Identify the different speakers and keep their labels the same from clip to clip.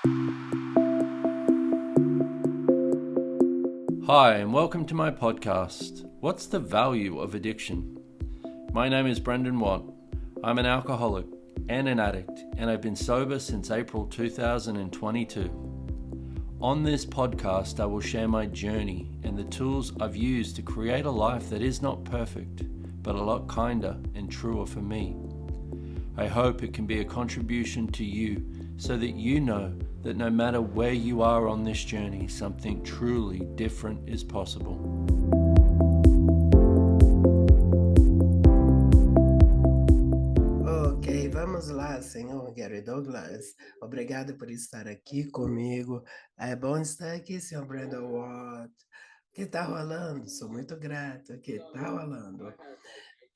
Speaker 1: Hi, and welcome to my podcast. What's the value of addiction? My name is Brendan Watt. I'm an alcoholic and an addict, and I've been sober since April 2022. On this podcast, I will share my journey and the tools I've used to create a life that is not perfect, but a lot kinder and truer for me. I hope it can be a contribution to you so that you know that no matter where you are on this journey, something truly different is possible.
Speaker 2: Ok, vamos lá, senhor Gary Douglas. Obrigado por estar aqui comigo. É bom estar aqui, senhor Brandon Watt. O que está rolando? Sou muito grato. O que está rolando?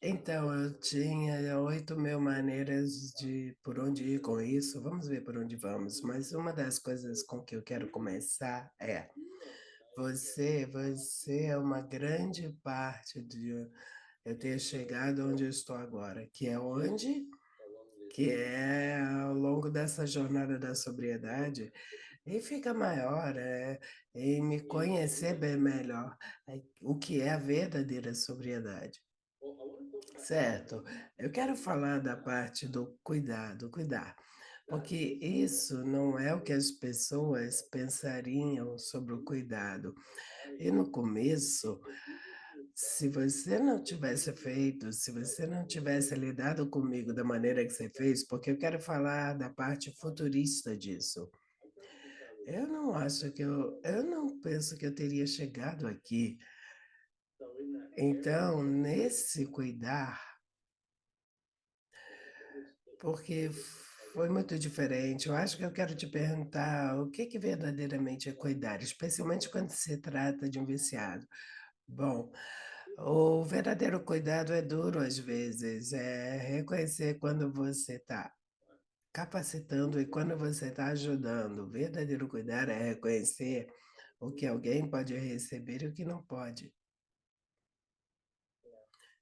Speaker 2: Então, eu tinha 8.000 maneiras de por onde ir com isso. Vamos ver por onde vamos. Mas uma das coisas com que eu quero começar é você é uma grande parte de eu ter chegado onde eu estou agora, que é onde? Que é ao longo dessa jornada da sobriedade, e fica maior, em me conhecer bem melhor, o que é a verdadeira sobriedade. Certo, eu quero falar da parte do cuidado, cuidar, porque isso não é o que as pessoas pensariam sobre o cuidado. E no começo, se você não tivesse feito, se você não tivesse lidado comigo da maneira que você fez, porque eu quero falar da parte futurista disso. Eu não acho que eu não penso que eu teria chegado aqui. Então, nesse cuidar, porque foi muito diferente. Eu acho que eu quero te perguntar o que verdadeiramente é cuidar, especialmente quando se trata de um viciado. Bom, o verdadeiro cuidado é duro às vezes, é reconhecer quando você está capacitando e quando você está ajudando. O verdadeiro cuidar é reconhecer o que alguém pode receber e o que não pode,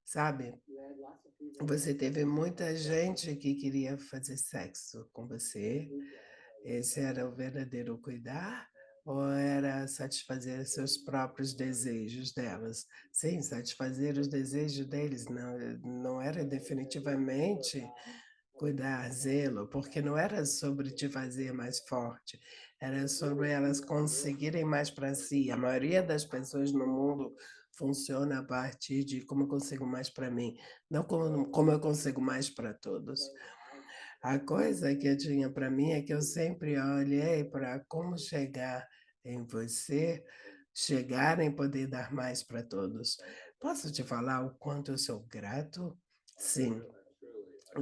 Speaker 2: sabe? Você teve muita gente que queria fazer sexo com você. Esse era o verdadeiro cuidar? Ou era satisfazer seus próprios desejos delas? Sim, satisfazer os desejos deles não, não era definitivamente cuidar, zelo, porque não era sobre te fazer mais forte, era sobre elas conseguirem mais para si. A maioria das pessoas no mundo funciona a partir de como eu consigo mais para mim, não como eu consigo mais para todos. A coisa que eu tinha para mim é que eu sempre olhei para como chegar em você, chegar em poder dar mais para todos. Posso te falar o quanto eu sou grato? Sim,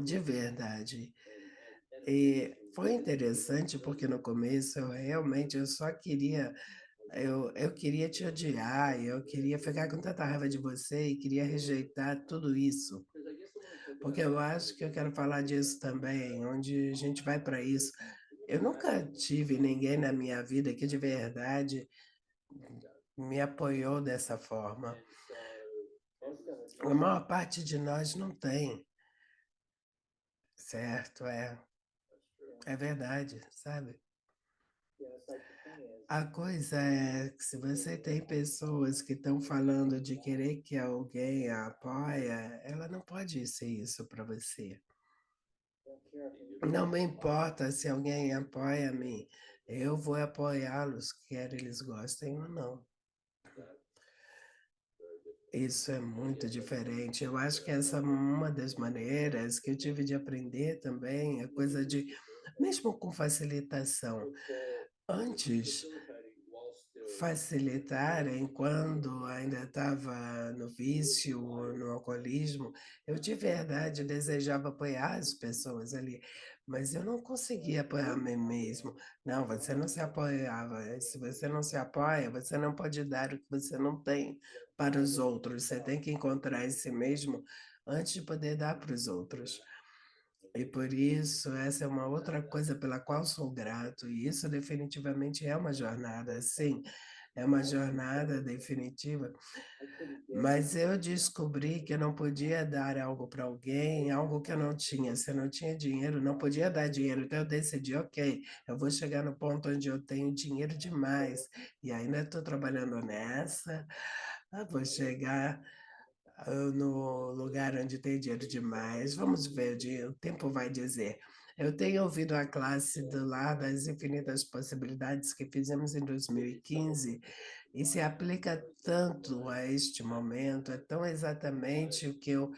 Speaker 2: de verdade. E foi interessante porque no começo eu só queria eu queria te odiar, eu queria ficar com tanta raiva de você e queria rejeitar tudo isso. Porque eu acho que eu quero falar disso também, onde a gente vai para isso. Eu nunca tive ninguém na minha vida que de verdade me apoiou dessa forma. A maior parte de nós não tem, certo? É verdade, sabe? A coisa é que se você tem pessoas que estão falando de querer que alguém a apoia, ela não pode ser isso para você. Não me importa se alguém apoia a mim, eu vou apoiá-los, quer eles gostem ou não. Isso é muito diferente. Eu acho que essa é uma das maneiras que eu tive de aprender também, a coisa de, mesmo com facilitação, antes facilitarem quando ainda estava no vício ou no alcoolismo, eu de verdade desejava apoiar as pessoas ali, mas eu não conseguia apoiar a mim mesmo. Não, você não se apoiava. Se você não se apoia, você não pode dar o que você não tem para os outros. Você tem que encontrar em si mesmo antes de poder dar para os outros. E por isso, essa é uma outra coisa pela qual sou grato, e isso definitivamente é uma jornada, sim. é uma jornada definitiva. Mas eu descobri que eu não podia dar algo para alguém, algo que eu não tinha. Se eu não tinha dinheiro, não podia dar dinheiro. Então eu decidi, ok, eu vou chegar no ponto onde eu tenho dinheiro demais. E ainda estou trabalhando nessa. Vou chegar no lugar onde tem dinheiro demais. Vamos ver, o tempo vai dizer. Eu tenho ouvido a classe do Lar das Infinitas Possibilidades que fizemos em 2015 e se aplica tanto a este momento, é tão exatamente o que eu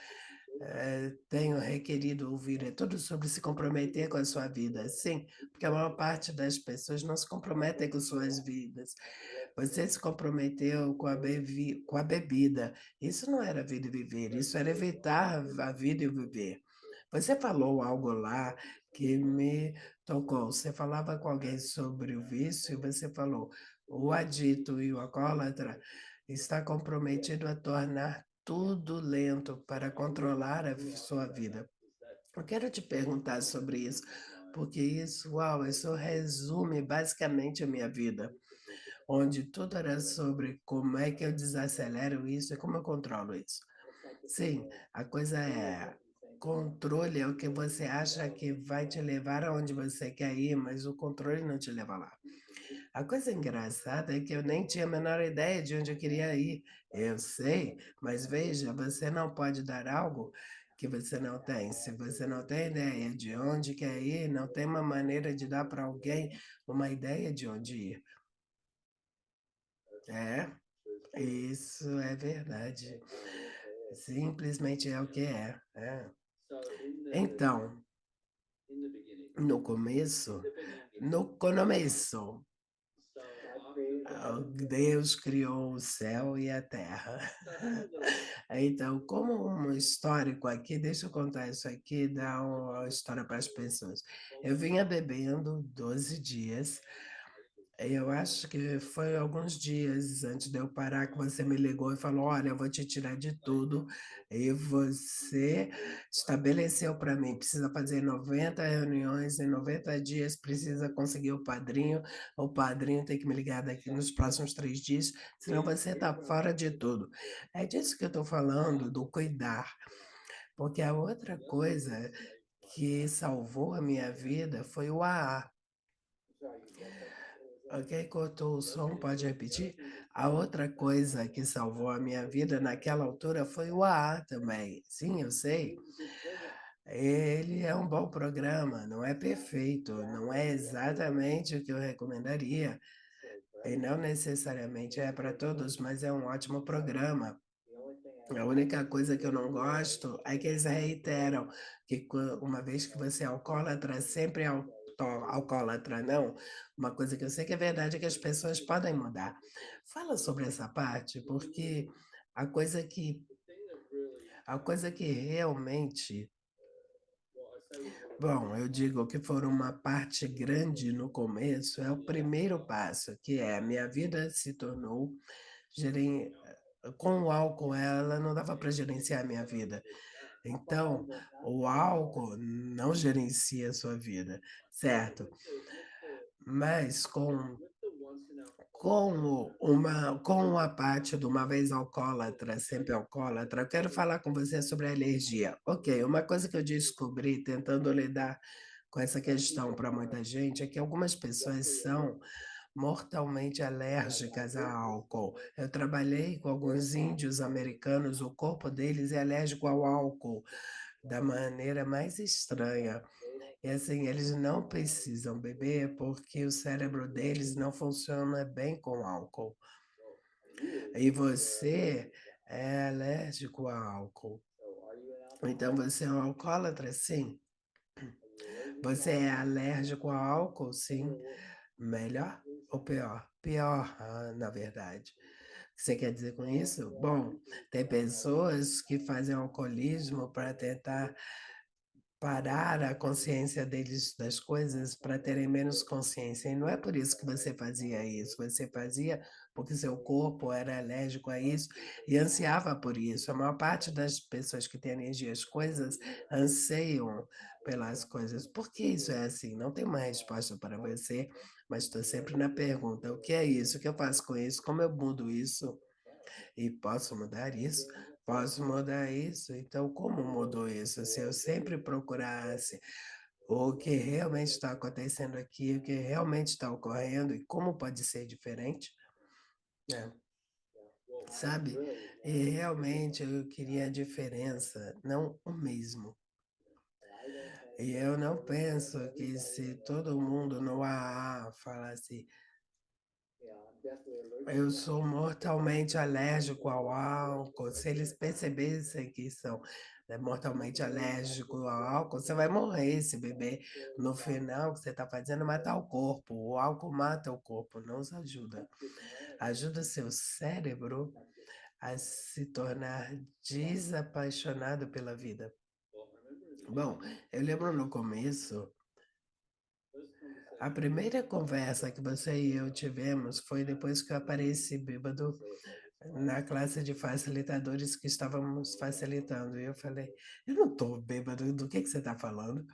Speaker 2: tenho requerido ouvir, é tudo sobre se comprometer com a sua vida. Sim, porque a maior parte das pessoas não se comprometem com suas vidas. Você se comprometeu com a bebida. Isso não era vida e viver, isso era evitar a vida e o viver. Você falou algo lá que me tocou. Você falava com alguém sobre o vício e você falou: o adito e o alcoólatra está comprometido a tornar tudo lento para controlar a sua vida. Eu quero te perguntar sobre isso, porque isso, uau, isso resume basicamente a minha vida, onde tudo era sobre como é que eu desacelero isso e como eu controlo isso. Sim, a coisa é, controle é o que você acha que vai te levar aonde você quer ir, mas o controle não te leva lá. A coisa engraçada é que eu nem tinha a menor ideia de onde eu queria ir. Eu sei, mas veja, você não pode dar algo que você não tem. Se você não tem ideia de onde quer ir, não tem uma maneira de dar para alguém uma ideia de onde ir. É, isso é verdade. Simplesmente é o que é. É. Então, no começo, Deus criou o céu e a terra. Então, como um histórico aqui, deixa eu contar isso aqui, dar uma história para as pessoas. Eu vinha bebendo 12 dias. Eu acho que foi alguns dias antes de eu parar que você me ligou e falou: Olha, eu vou te tirar de tudo. E você estabeleceu para mim: precisa fazer 90 reuniões em 90 dias, precisa conseguir o padrinho tem que me ligar daqui nos próximos 3 dias, senão você está fora de tudo. É disso que eu estou falando, do cuidar. Porque a outra coisa que salvou a minha vida foi o AA. Ok, cortou o som, pode repetir? A outra coisa que salvou a minha vida naquela altura foi o AA também. Sim, eu sei. Ele é um bom programa, não é perfeito, não é exatamente o que eu recomendaria, e não necessariamente é para todos, mas é um ótimo programa. A única coisa que eu não gosto é que eles reiteram que uma vez que você é alcoólatra, sempre é alcoólatra, não. Uma coisa que eu sei que é verdade é que as pessoas podem mudar. Fala sobre essa parte, porque a coisa que, a coisa que realmente, bom, eu digo que for uma parte grande no começo, é o primeiro passo, que é a minha vida se tornou geren... com o álcool, ela não dava para gerenciar a minha vida. Então, o álcool não gerencia a sua vida, certo? Mas com a parte de uma vez alcoólatra, sempre alcoólatra, eu quero falar com você sobre a alergia. Ok, uma coisa que eu descobri tentando lidar com essa questão para muita gente é que algumas pessoas são mortalmente alérgicas a álcool. Eu trabalhei com alguns índios americanos, o corpo deles é alérgico ao álcool da maneira mais estranha. E assim, eles não precisam beber porque o cérebro deles não funciona bem com álcool. E você é alérgico a álcool. Então você é um alcoólatra, sim. Você é alérgico a álcool, sim. Melhor ou pior? Pior, na verdade. O que você quer dizer com isso? Bom, tem pessoas que fazem alcoolismo para tentar parar a consciência deles das coisas para terem menos consciência. E não é por isso que você fazia isso, você fazia porque seu corpo era alérgico a isso e ansiava por isso. A maior parte das pessoas que têm alergia às coisas anseiam pelas coisas. Por que isso é assim? Não tem uma resposta para você, mas estou sempre na pergunta: o que é isso? O que eu faço com isso? Como eu mudo isso? E posso mudar isso? Posso mudar isso? Então, como mudou isso? Se eu sempre procurasse o que realmente está acontecendo aqui, o que realmente está ocorrendo e como pode ser diferente, né? Sabe? E realmente eu queria a diferença, não o mesmo. E eu não penso que se todo mundo no AA falasse eu sou mortalmente alérgico ao álcool. Se eles percebessem que são mortalmente alérgicos ao álcool, você vai morrer se beber. No final, o que você está fazendo é matar o corpo. O álcool mata o corpo, não os ajuda. Ajuda seu cérebro a se tornar desapaixonado pela vida. Bom, eu lembro no começo, a primeira conversa que você e eu tivemos foi depois que eu apareci bêbado na classe de facilitadores que estávamos facilitando. E eu falei, eu não estou bêbado, do que você está falando?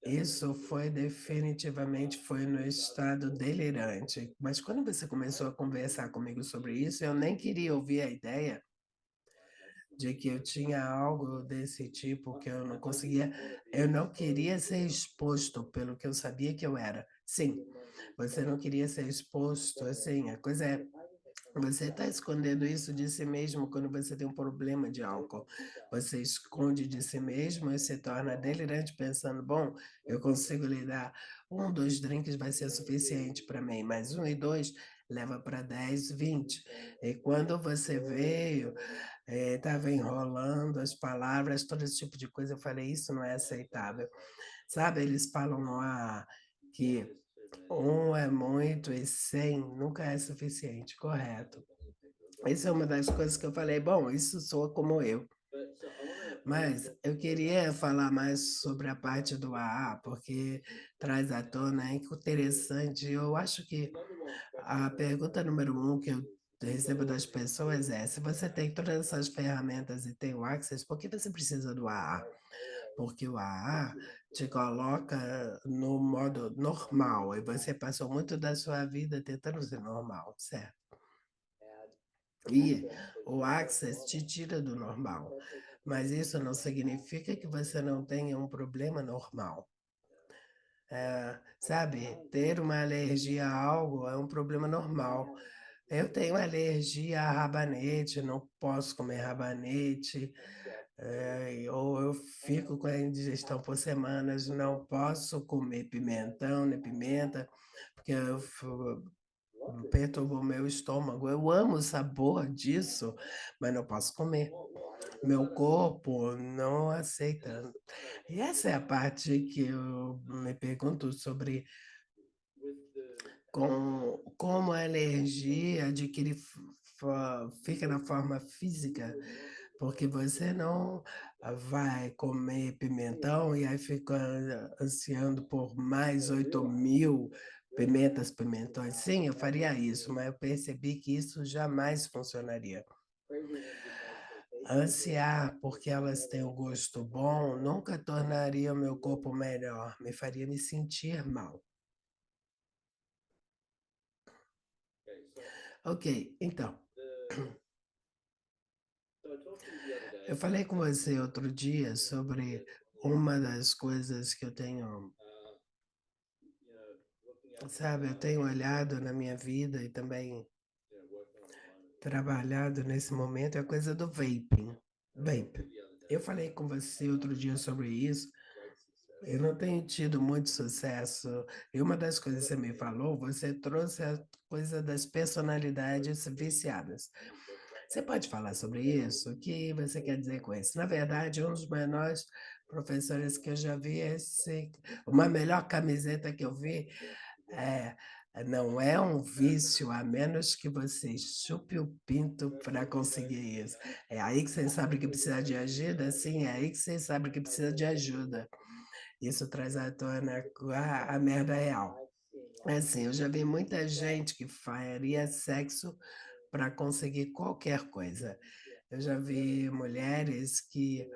Speaker 2: Isso foi definitivamente foi no estado delirante. Mas quando você começou a conversar comigo sobre isso, eu nem queria ouvir a ideia de que eu tinha algo desse tipo que eu não conseguia, eu não queria ser exposto pelo que eu sabia que eu era. Sim, você não queria ser exposto, assim, a coisa é você está escondendo isso de si mesmo quando você tem um problema de álcool. Você esconde de si mesmo e se torna delirante pensando, bom, eu consigo lidar, 2 drinks vai ser suficiente para mim, mas 2 leva para 10, 20. E quando você veio, estava enrolando as palavras, todo esse tipo de coisa, eu falei, isso não é aceitável. Sabe, eles falam que é muito e 100 nunca é suficiente, correto. Essa é uma das coisas que eu falei, bom, isso soa como eu. Mas eu queria falar mais sobre a parte do AA, porque traz à tona, é interessante. Eu acho que a pergunta número 1 que eu recebo das pessoas é: se você tem todas essas ferramentas e tem o Access, por que você precisa do AA? Porque o AA te coloca no modo normal e você passou muito da sua vida tentando ser normal, certo? E o Access te tira do normal, mas isso não significa que você não tenha um problema normal. Sabe, ter uma alergia a algo é um problema normal. Eu tenho alergia a rabanete, não posso comer rabanete, ou eu fico com a indigestão por semanas, não posso comer pimentão nem pimenta, porque perturba o meu estômago. Eu amo o sabor disso, mas não posso comer. Meu corpo não aceita. E essa é a parte que eu me pergunto sobre como a alergia adquire, fica na forma física, porque você não vai comer pimentão e aí fica ansiando por mais 8.000 pimentas, pimentões. Sim, eu faria isso, mas eu percebi que isso jamais funcionaria. Ansiar porque elas têm um gosto bom nunca tornaria o meu corpo melhor, me faria me sentir mal. Ok, então, eu falei com você outro dia sobre uma das coisas que eu tenho, sabe, eu tenho olhado na minha vida e também trabalhado nesse momento, é a coisa do vaping. Vape. Eu falei com você outro dia sobre isso. Eu não tenho tido muito sucesso. E uma das coisas que você me falou, você trouxe a coisa das personalidades viciadas. Você pode falar sobre isso? O que você quer dizer com isso? Na verdade, um dos menores professores que eu já vi, uma melhor camiseta que eu vi é Não é um vício, a menos que você chupe o pinto para conseguir isso. É aí que você sabe que precisa de ajuda? Sim, é aí que você sabe que precisa de ajuda. Isso traz à tona a merda real. Assim, eu já vi muita gente que faria sexo para conseguir qualquer coisa. Eu já vi mulheres que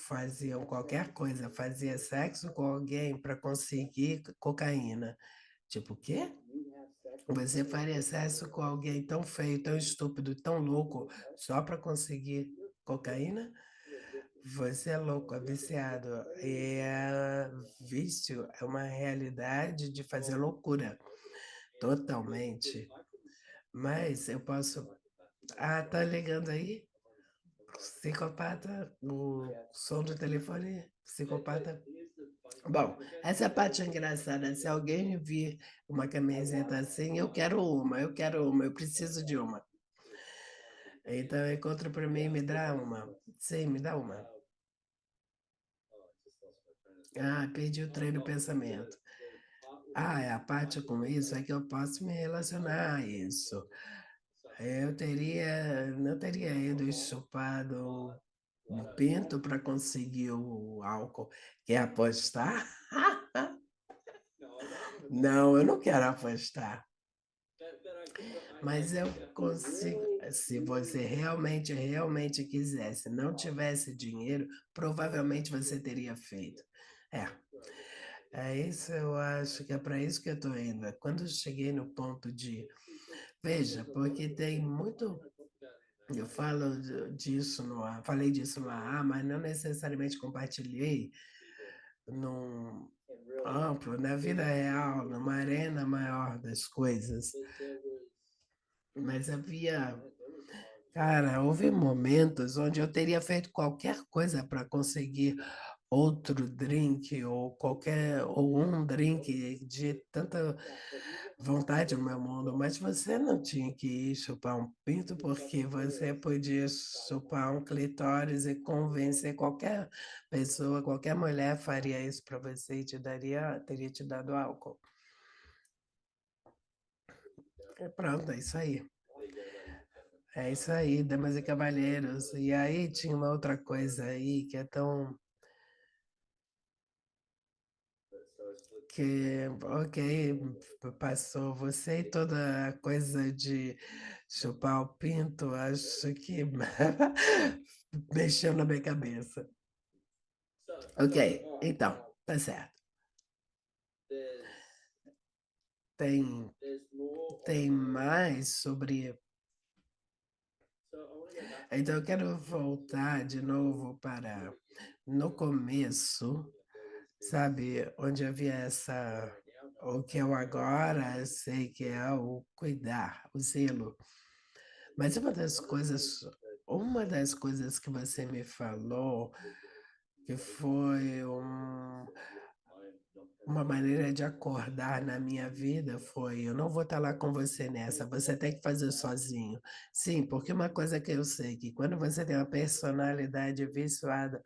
Speaker 2: faziam qualquer coisa, fazia sexo com alguém para conseguir cocaína. Tipo, o quê? Você faria sexo com alguém tão feio, tão estúpido, tão louco, só para conseguir cocaína? Você é louco, é viciado. E vício é uma realidade de fazer loucura, totalmente. Mas eu posso. Ah, tá ligando aí? Psicopata, o som do telefone, psicopata. Bom, essa parte é engraçada. Se alguém vir uma camiseta assim, eu quero uma, eu preciso de uma. Então encontra para mim, me dá uma. Sim, me dá uma. Ah, perdi o trem do pensamento. Ah, é a parte com isso é que eu posso me relacionar a isso. Não teria ido e chupado um pinto para conseguir o álcool. Quer apostar? Não, eu não quero apostar. Mas eu consigo, se você realmente quisesse, não tivesse dinheiro, provavelmente você teria feito. É, é isso, eu acho que é para isso que eu estou indo. É quando eu cheguei no ponto de, veja, porque tem muito, eu falo disso no ar, falei disso no ar, mas não necessariamente compartilhei num amplo, na vida real, numa arena maior das coisas. Mas cara, houve momentos onde eu teria feito qualquer coisa para conseguir outro drink ou um drink de tanta vontade no meu mundo, mas você não tinha que ir chupar um pinto porque você podia chupar um clitóris e convencer qualquer pessoa, qualquer mulher faria isso para você e teria te dado álcool. Pronto, é isso aí. É isso aí, damas e cavalheiros. E aí tinha uma outra coisa aí que é tão que, ok, passou você e toda a coisa de chupar o pinto, acho que mexeu na minha cabeça. Ok, então, tá certo. Tem, tem mais sobre. Então, eu quero voltar de novo para no começo, sabe, onde havia o que eu agora sei que é o cuidar, o zelo. Mas uma das coisas que você me falou, que foi uma maneira de acordar na minha vida foi: eu não vou estar lá com você nessa, você tem que fazer sozinho. Sim, porque uma coisa que eu sei que quando você tem uma personalidade viciada,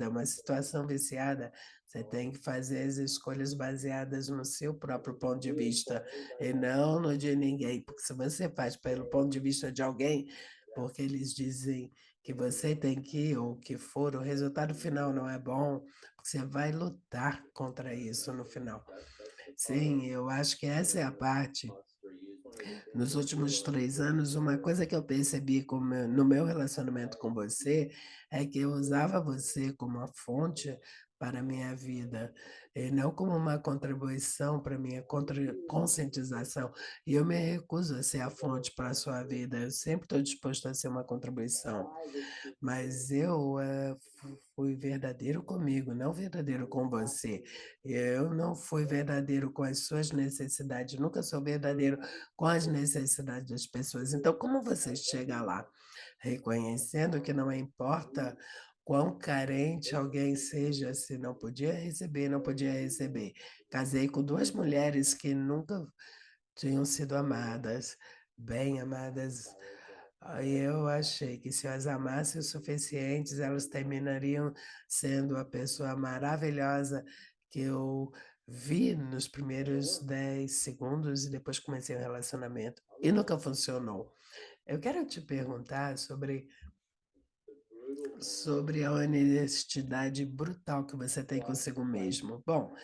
Speaker 2: uma situação viciada, você tem que fazer as escolhas baseadas no seu próprio ponto de vista e não no de ninguém, porque se você faz pelo ponto de vista de alguém, porque eles dizem que você tem que ir ou que for, o resultado final não é bom, você vai lutar contra isso no final. Sim, eu acho que essa é a parte. Nos últimos 3 anos, uma coisa que eu percebi no meu relacionamento com você é que eu usava você como uma fonte para a minha vida, e não como uma contribuição para a minha conscientização. E eu me recuso a ser a fonte para a sua vida. Eu sempre estou disposto a ser uma contribuição. Mas eu fui verdadeiro comigo, não verdadeiro com você. Eu não fui verdadeiro com as suas necessidades, nunca sou verdadeiro com as necessidades das pessoas. Então, como você chega lá, reconhecendo que não importa quão carente alguém seja, se não podia receber, não podia receber. Casei com duas mulheres que nunca tinham sido amadas, bem amadas. Aí eu achei que se eu as amasse o suficiente, elas terminariam sendo a pessoa maravilhosa que eu vi nos primeiros 10 segundos e depois comecei um relacionamento e nunca funcionou. Eu quero te perguntar sobre a honestidade brutal que você tem consigo mesmo. Bom,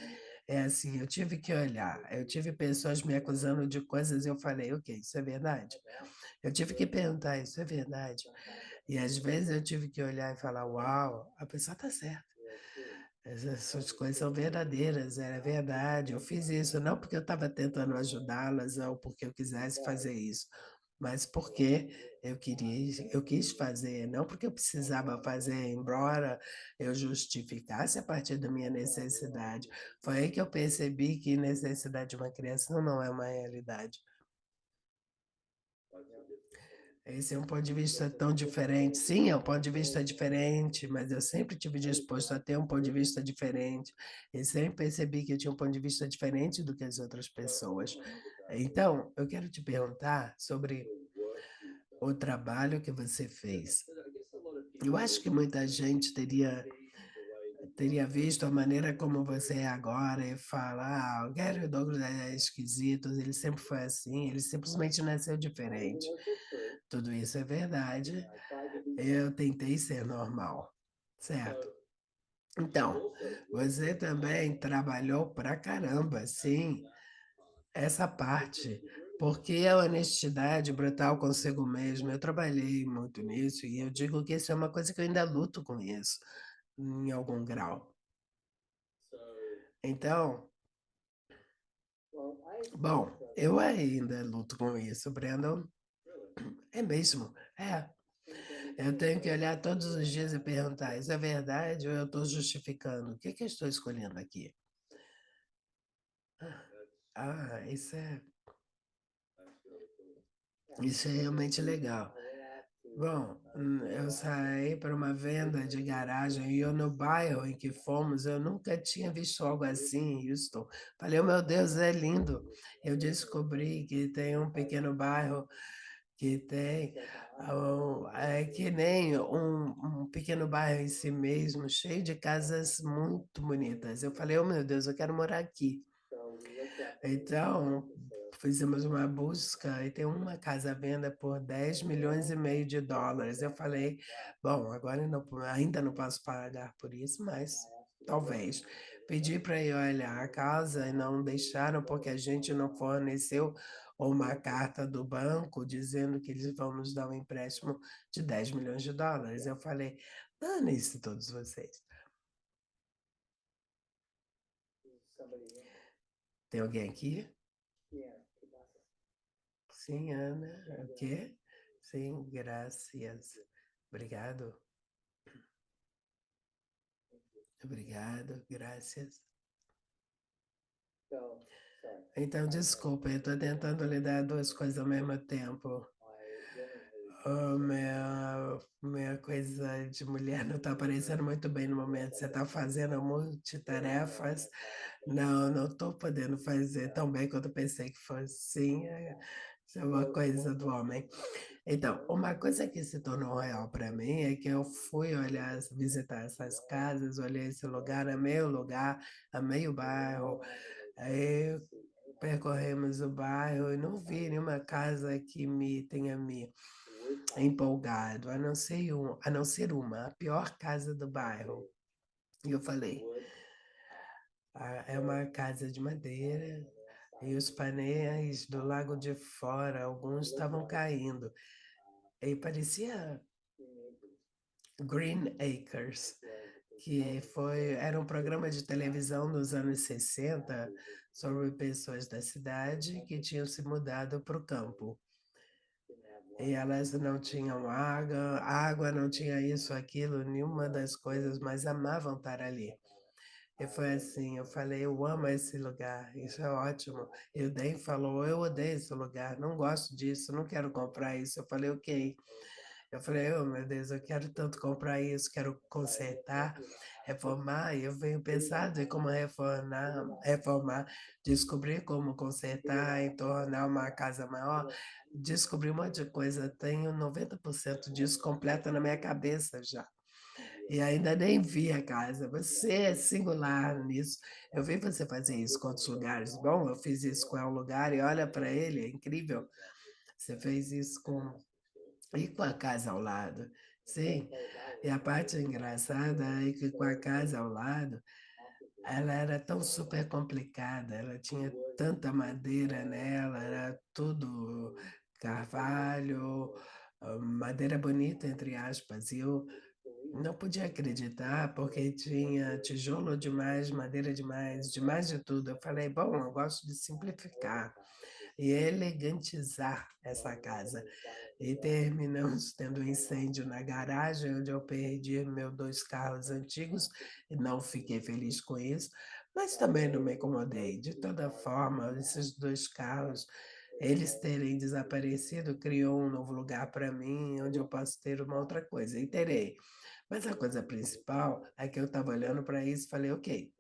Speaker 2: é assim, eu tive que olhar, eu tive pessoas me acusando de coisas e eu falei, ok, isso é verdade. Eu tive que perguntar, isso é verdade? E às vezes eu tive que olhar e falar, uau, a pessoa está certa. Essas coisas são verdadeiras, era verdade. Eu fiz isso não porque eu estava tentando ajudá-las ou porque eu quisesse fazer isso, mas porque eu quis fazer, não porque eu precisava fazer, embora eu justificasse a partir da minha necessidade. Foi aí que eu percebi que necessidade de uma criança não é uma realidade. Esse é um ponto de vista tão diferente. Sim, é um ponto de vista diferente, mas eu sempre tive disposto a ter um ponto de vista diferente. E sempre percebi que eu tinha um ponto de vista diferente do que as outras pessoas. Então, eu quero te perguntar sobre o trabalho que você fez. Eu acho que muita gente teria visto a maneira como você é agora e fala, ah, o Gary Douglas é esquisito, ele sempre foi assim, ele simplesmente nasceu diferente. Tudo isso é verdade. Eu tentei ser normal, certo? Então, você também trabalhou pra caramba, sim, essa parte. Porque a honestidade brutal consigo mesmo, eu trabalhei muito nisso e eu digo que isso é uma coisa que eu ainda luto com isso, em algum grau. Então, bom, eu ainda luto com isso, Brandon. É mesmo, é. Eu tenho que olhar todos os dias e perguntar: isso é verdade ou eu estou justificando? O que que eu estou escolhendo aqui? Ah, isso é realmente legal. Bom, eu saí para uma venda de garagem e eu no bairro em que fomos, eu nunca tinha visto algo assim em Houston. Falei, oh, meu Deus, é lindo. Eu descobri que tem um pequeno bairro que tem, é que nem um pequeno bairro em si mesmo, cheio de casas muito bonitas. Eu falei, oh meu Deus, eu quero morar aqui. Então, fizemos uma busca e tem uma casa à venda por 10 milhões e meio de dólares. Eu falei, bom, agora eu ainda não posso pagar por isso, mas talvez. Pedi para ir olhar a casa e não deixaram porque a gente não forneceu uma carta do banco dizendo que eles vão nos dar um empréstimo de 10 milhões de dólares. Eu falei, dane-se todos vocês. Tem alguém aqui? Sim, Ana. O quê? Sim, graças. Obrigado. Obrigado, graças. Então, desculpa, eu estou tentando lidar duas coisas ao mesmo tempo. Oh, minha coisa de mulher não está aparecendo muito bem no momento. Você está fazendo multitarefas. Não estou podendo fazer tão bem quanto eu pensei que fosse. Sim, isso é uma coisa do homem. Então, uma coisa que se tornou real para mim é que eu fui olhar, visitar essas casas, olhei esse lugar, amei o lugar, amei o bairro. Aí percorremos o bairro e não vi nenhuma casa que me tenha me empolgado, a não ser uma, a pior casa do bairro. E eu falei, ah, é uma casa de madeira e os painéis do lado de fora, alguns estavam caindo. E parecia Green Acres, era um programa de televisão nos anos 60 sobre pessoas da cidade que tinham se mudado para o campo. E elas não tinham água não tinha isso, aquilo, nenhuma das coisas, mas amavam estar ali. E foi assim, eu falei, eu amo esse lugar, isso é ótimo. E o Dan falou, eu odeio esse lugar, não gosto disso, não quero comprar isso. Eu falei, ok. Eu falei, oh meu Deus, eu quero tanto comprar isso, quero consertar, reformar, e eu venho pensando em como reformar, descobrir como consertar e tornar uma casa maior, descobri um monte de coisa, tenho 90% disso completo na minha cabeça já. e ainda nem vi a casa. Você é singular nisso. Eu vi você fazer isso com outros lugares. Bom, eu fiz isso com um lugar e olha para ele, é incrível. Você fez isso com e com a casa ao lado. Sim, e a parte engraçada é que com a casa ao lado, ela era tão super complicada, ela tinha tanta madeira nela, era tudo carvalho, madeira bonita, entre aspas, e eu não podia acreditar porque tinha tijolo demais, madeira demais, demais de tudo. Eu falei, bom, eu gosto de simplificar e elegantizar essa casa. E terminamos tendo um incêndio na garagem, onde eu perdi meus 2 carros antigos, e não fiquei feliz com isso, mas também não me incomodei. De toda forma, esses 2 carros, eles terem desaparecido, criou um novo lugar para mim, onde eu posso ter uma outra coisa, e terei. Mas a coisa principal é que eu estava olhando para isso e falei, ok,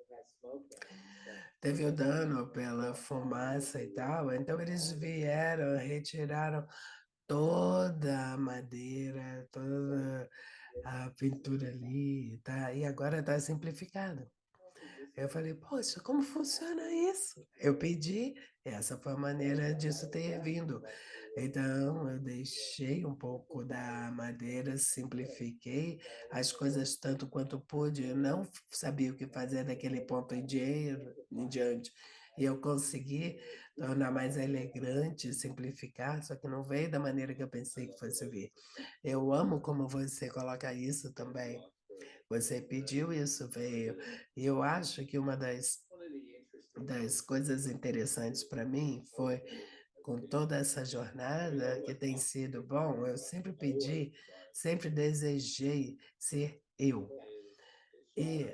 Speaker 2: teve o dano pela fumaça e tal, então eles vieram, retiraram toda a madeira, toda a pintura ali, tá? E agora está simplificado. Eu falei, poxa, como funciona isso? Eu pedi, essa foi a maneira disso ter vindo. Então, eu deixei um pouco da madeira, simplifiquei as coisas tanto quanto pude. Eu não sabia o que fazer daquele ponto em diante. E eu consegui tornar mais elegante, simplificar, só que não veio da maneira que eu pensei que fosse vir. Eu amo como você coloca isso também. Você pediu isso, veio. E eu acho que uma das coisas interessantes para mim foi, com toda essa jornada que tem sido bom, eu sempre pedi, sempre desejei ser eu. E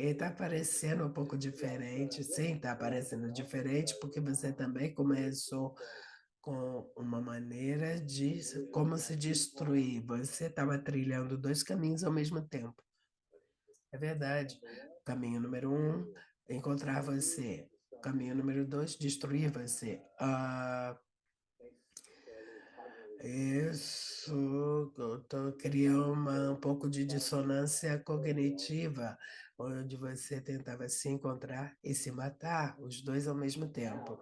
Speaker 2: está parecendo um pouco diferente, sim, está parecendo diferente, porque você também começou com uma maneira de como se destruir. Você estava trilhando 2 caminhos ao mesmo tempo. É verdade. Caminho número um, encontrar você. Caminho número dois, destruir você. Isso cria um pouco de dissonância cognitiva, onde você tentava se encontrar e se matar, os dois ao mesmo tempo.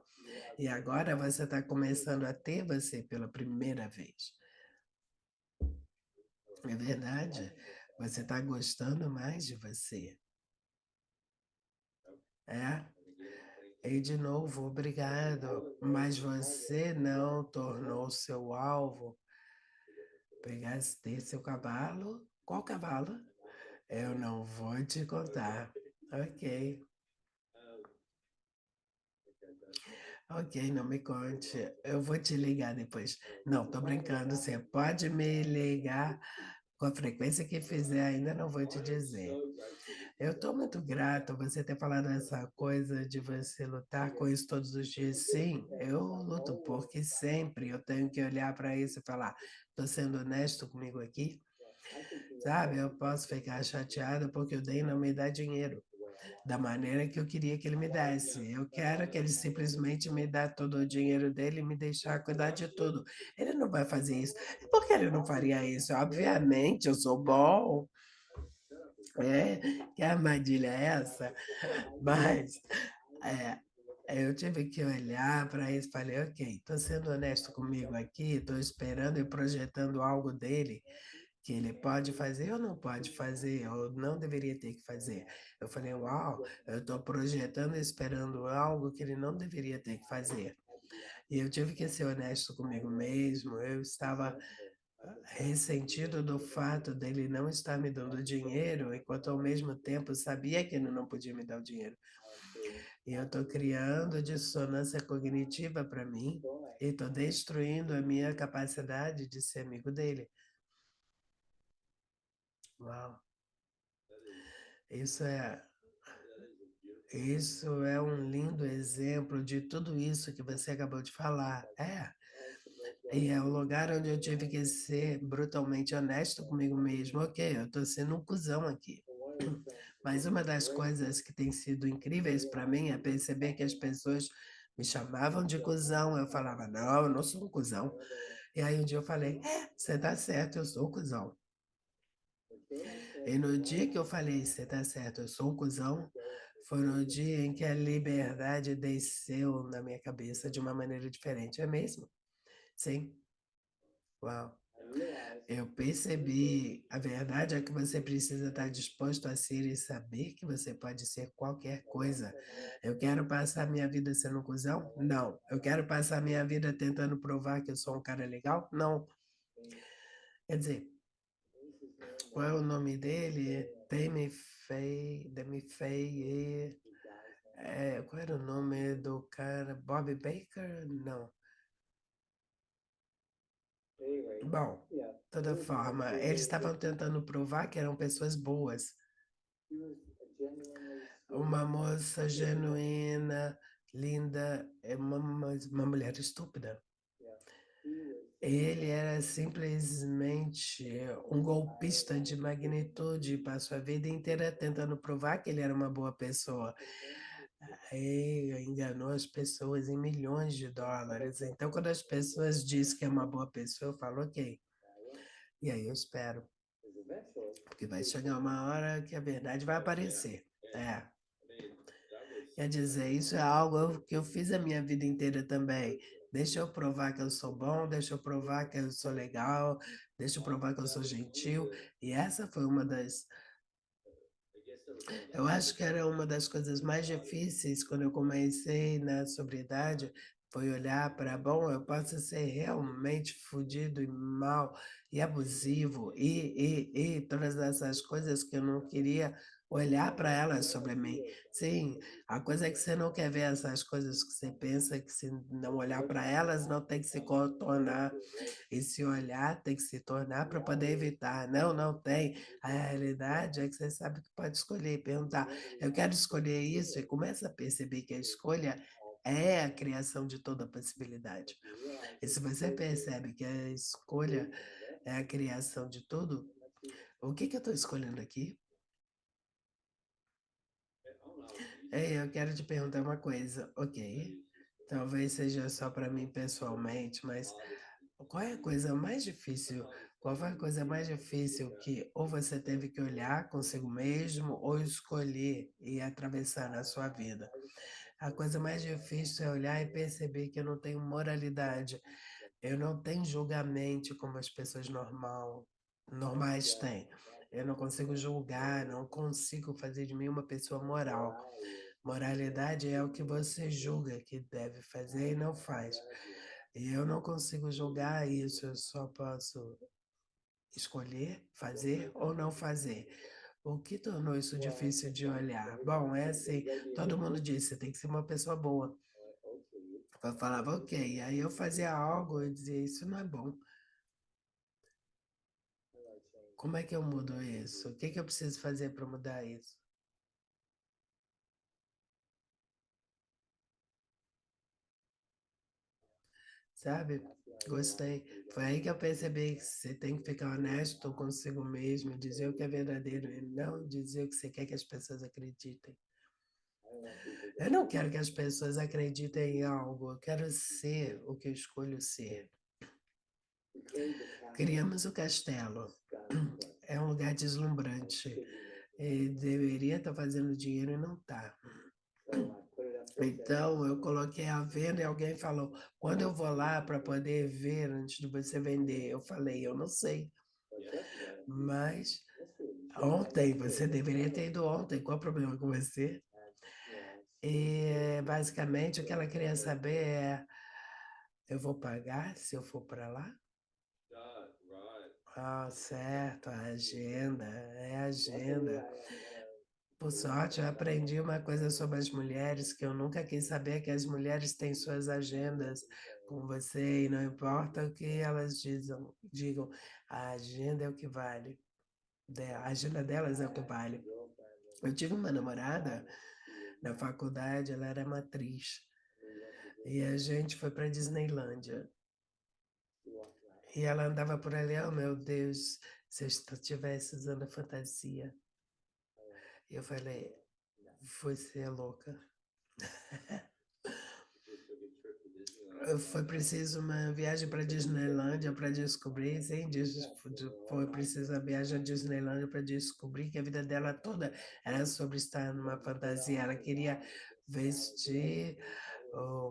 Speaker 2: E agora você está começando a ter você pela primeira vez. É verdade. Você está gostando mais de você. É? E de novo, obrigado. Mas você não tornou seu alvo pegasse ter seu cavalo. Qual cavalo? Eu não vou te contar. Ok. Ok, não me conte. Eu vou te ligar depois. Não, tô brincando. Você pode me ligar com a frequência que fizer, ainda não vou te dizer. Eu estou muito grato você ter falado essa coisa de você lutar com isso todos os dias. Sim, eu luto porque sempre eu tenho que olhar para isso e falar, estou sendo honesto comigo aqui, sabe? Eu posso ficar chateada porque o DEM não me dá dinheiro da maneira que eu queria que ele me desse. Eu quero que ele simplesmente me dê todo o dinheiro dele e me deixar cuidar de tudo. Ele não vai fazer isso. E por que ele não faria isso? Obviamente, eu sou bom. É, que armadilha é essa? Mas é, eu tive que olhar para isso e falei, ok, estou sendo honesto comigo aqui, estou esperando e projetando algo dele que ele pode fazer ou não pode fazer, ou não deveria ter que fazer. Eu falei, uau, eu estou projetando e esperando algo que ele não deveria ter que fazer. E eu tive que ser honesto comigo mesmo, eu estava ressentido do fato dele não estar me dando dinheiro, enquanto ao mesmo tempo sabia que ele não podia me dar o dinheiro. E eu estou criando dissonância cognitiva para mim e estou destruindo a minha capacidade de ser amigo dele. Uau! Isso é, isso é um lindo exemplo de tudo isso que você acabou de falar. E é o lugar onde eu tive que ser brutalmente honesto comigo mesmo. Ok, eu estou sendo um cuzão aqui. Mas uma das coisas que tem sido incríveis para mim é perceber que as pessoas me chamavam de cuzão. Eu falava, não, eu não sou um cuzão. E aí um dia eu falei, você tá certo, eu sou um cuzão. E no dia que eu falei, você tá certo, eu sou um cuzão, foi no dia em que a liberdade desceu na minha cabeça de uma maneira diferente. É mesmo? Sim. Uau. Eu percebi, a verdade é que você precisa estar disposto a ser e saber que você pode ser qualquer coisa. Eu quero passar minha vida sendo um cuzão? Não. Eu quero passar minha vida tentando provar que eu sou um cara legal? Não. Quer dizer, qual é o nome dele? Demi Faye. Qual era o nome do cara? Bob Baker? Não. Bom, de toda forma, eles estavam tentando provar que eram pessoas boas. Uma moça genuína, linda, é uma mulher estúpida. Ele era simplesmente um golpista de magnitude, passou a vida inteira tentando provar que ele era uma boa pessoa. Aí enganou as pessoas em milhões de dólares. Então, quando as pessoas dizem que é uma boa pessoa, eu falo, ok. E aí eu espero. Porque vai chegar uma hora que a verdade vai aparecer. É. Quer dizer, isso é algo que eu fiz a minha vida inteira também. Deixa eu provar que eu sou bom, deixa eu provar que eu sou legal, deixa eu provar que eu sou gentil. E essa foi uma das. Eu acho que era uma das coisas mais difíceis quando eu comecei na sobriedade, foi olhar para, bom, eu posso ser realmente fodido e mal e abusivo e todas essas coisas que eu não queria olhar para elas sobre mim. Sim, a coisa é que você não quer ver essas coisas que você pensa que se não olhar para elas, não tem que se contornar. Esse olhar tem que se tornar para poder evitar. Não, não tem. A realidade é que você sabe que pode escolher, perguntar, eu quero escolher isso, e começa a perceber que a escolha é a criação de toda possibilidade. E se você percebe que a escolha é a criação de tudo, o que eu estou escolhendo aqui? Eu quero te perguntar uma coisa, ok? Talvez seja só para mim pessoalmente, mas qual é a coisa mais difícil? Qual foi a coisa mais difícil que ou você teve que olhar consigo mesmo ou escolher e atravessar na sua vida? A coisa mais difícil é olhar e perceber que eu não tenho moralidade, eu não tenho julgamento como as pessoas normais têm. Eu não consigo julgar, não consigo fazer de mim uma pessoa moral. Moralidade é o que você julga que deve fazer e não faz. E eu não consigo julgar isso, eu só posso escolher fazer ou não fazer. O que tornou isso difícil de olhar? Bom, é assim, todo mundo disse, você tem que ser uma pessoa boa. Eu falava, ok, aí eu fazia algo e dizia, isso não é bom. Como é que eu mudo isso? O que eu preciso fazer para mudar isso? Sabe? Gostei. Foi aí que eu percebi que você tem que ficar honesto consigo mesmo, dizer o que é verdadeiro e não dizer o que você quer que as pessoas acreditem. Eu não quero que as pessoas acreditem em algo, eu quero ser o que eu escolho ser. Criamos o castelo. É um lugar deslumbrante. E deveria estar fazendo dinheiro e não está. Então, eu coloquei a venda e alguém falou: quando eu vou lá para poder ver antes de você vender? Eu falei: eu não sei. Mas ontem, você deveria ter ido ontem. Qual o problema com você? E basicamente o que ela queria saber é: eu vou pagar se eu for para lá? Ah, certo, a agenda, é a agenda. Por sorte, eu aprendi uma coisa sobre as mulheres que eu nunca quis saber, que as mulheres têm suas agendas com você e não importa o que elas digam, a agenda é o que vale. A agenda delas é o que vale. Eu tive uma namorada na faculdade, ela era matriz. E a gente foi para Disneylândia. E ela andava por ali, oh meu Deus, se eu estivesse usando a fantasia. E eu falei, você é louca. Foi preciso uma viagem para Disneylândia para descobrir, sim, foi preciso a viagem à Disneylândia para descobrir que a vida dela toda era sobre estar numa fantasia. Ela queria vestir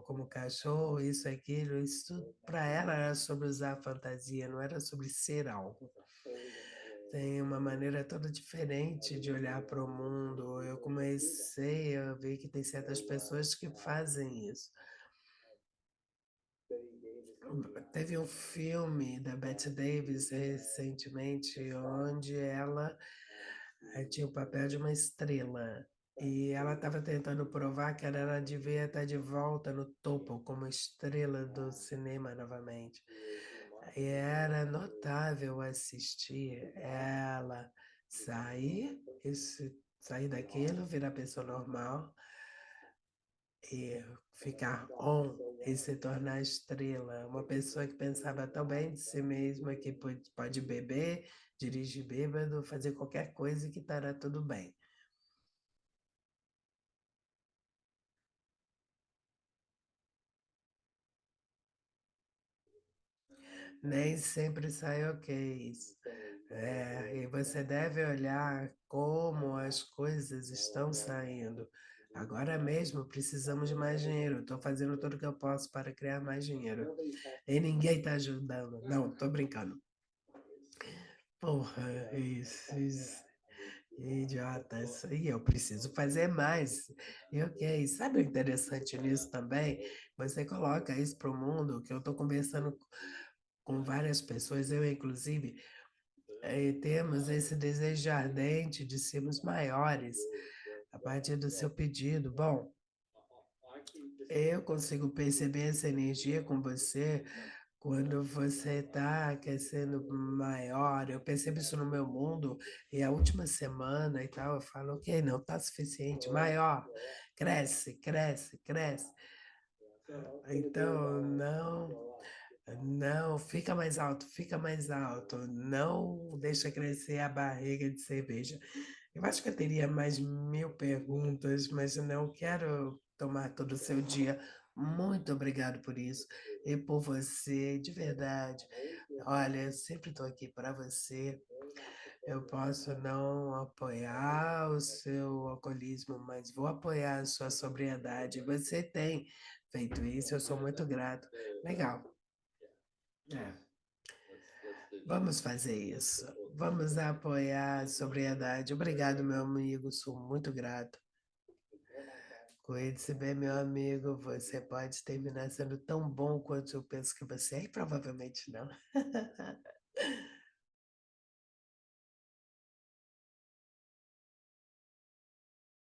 Speaker 2: como cachorro, isso, aquilo, isso tudo para ela era sobre usar fantasia, não era sobre ser algo. Tem uma maneira toda diferente de olhar para o mundo. Eu comecei a ver que tem certas pessoas que fazem isso. Teve um filme da Bette Davis recentemente, onde ela tinha o papel de uma estrela. E ela estava tentando provar que ela devia estar de volta no topo, como estrela do cinema novamente. E era notável assistir ela sair daquilo, virar pessoa normal e ficar on e se tornar estrela. Uma pessoa que pensava tão bem de si mesma que pode beber, dirigir bêbado, fazer qualquer coisa que estará tudo bem. Nem sempre sai ok isso. E você deve olhar como as coisas estão saindo. Agora mesmo precisamos de mais dinheiro. Estou fazendo tudo o que eu posso para criar mais dinheiro. E ninguém está ajudando. Não, estou brincando. Porra, esses idiotas. E eu preciso fazer mais. E ok, sabe o interessante nisso também? Você coloca isso para o mundo, que eu estou conversando com várias pessoas, eu inclusive, temos esse desejo ardente de sermos maiores a partir do seu pedido. Bom, eu consigo perceber essa energia com você quando você está querendo maior. Eu percebo isso no meu mundo e a última semana e tal, eu falo, ok, não está suficiente, maior, cresce, cresce, cresce. Então, não, fica mais alto, não deixa crescer a barriga de cerveja. Eu acho que eu teria mais 1000 perguntas, mas eu não quero tomar todo o seu dia. Muito obrigado por isso e por você, de verdade. Olha, eu sempre estou aqui para você. Eu posso não apoiar o seu alcoolismo, mas vou apoiar a sua sobriedade. Você tem feito isso, eu sou muito grato. Legal. É. Vamos fazer isso. Vamos apoiar a sobriedade. Obrigado, meu amigo. Sou muito grato. Cuide-se bem, meu amigo. Você pode terminar sendo tão bom quanto eu penso que você é, e provavelmente não.